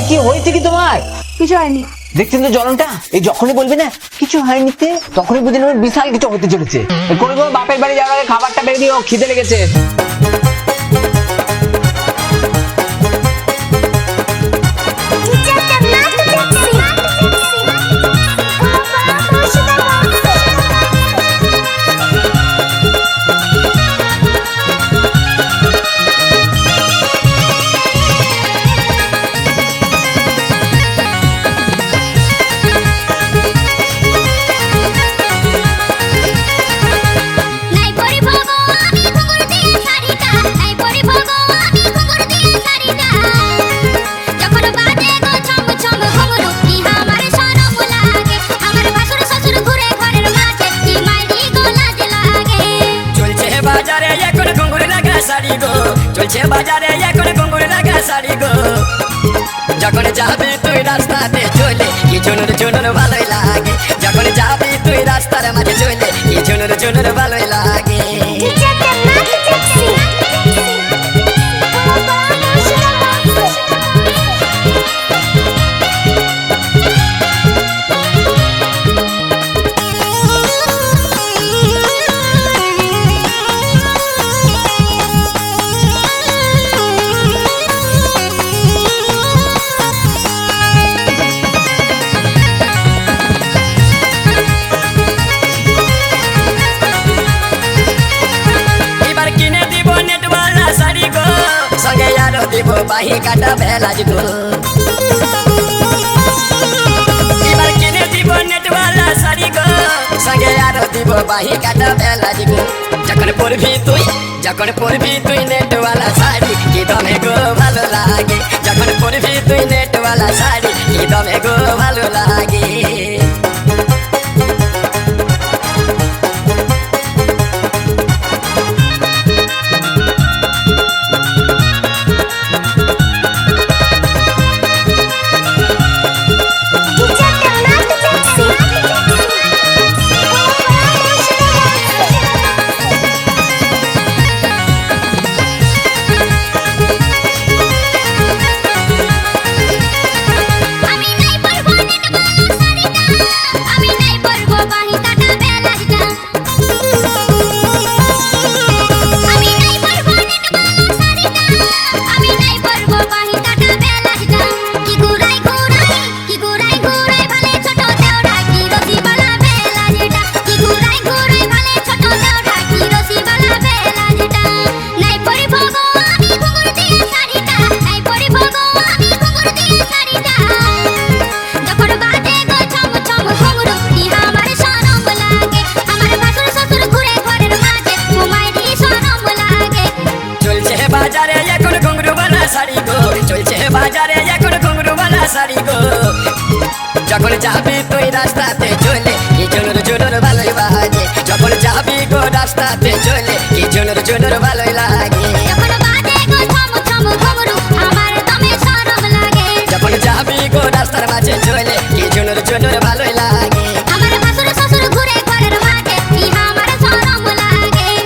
কি হয়েছে কি তোমার? কিছু হয়নি। দেখছেন তো জ্বলনটা, এই যখনই বলবে না কিছু হয়নি তে, তখনই বুঝে নেবেন বিশাল কিছু হতে চলেছে। কোনো কোনো বাপের বাড়ি যাওয়ার আগে খাবারটা বেরিয়ে দিও, খিদে লেগেছে। চলছে বাজারে এখন ঘুঙুর লাগা শাড়ি গো, যখন যাবি তুই রাস্তাতে চলে কি ঝুনুর ঝুনুর ভালোই লাগে, যখন যাবি তুই রাস্তার মাঝে চলে কি ঝুনুর ঝুনুর ভালোই লাগে। দিব বাহি কাটা বেলাজ গো, এবার কিনে দিব নেটওয়ালা শাড়ি গো, সঙ্গে আরো দিব বাহি কাটা বেলাজ গো, যখন পরবি তুই নেটওয়ালা শাড়ি কি দমে গো ভালো লাগে, যখন পরবি তুই নেটওয়ালা শাড়ি কি দমে গো ভালো লাগে। যখন যাবি তুই রাস্তাতে চলে কি ঝুনুর ঝুনুর ভালোই বাজে, যখন যাবি গো রাস্তাতে চলে কি ঝুনুর ঝুনুর ভালোই লাগে, যখন যাবি গো রাস্তার মাঝে চলে কি ঝুনুর ঝুনুর ভালোই লাগে,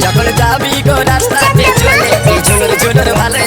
যখন যাবি গো রাস্তাতে চলে কি ঝুনুর ঝুনুর ভালোই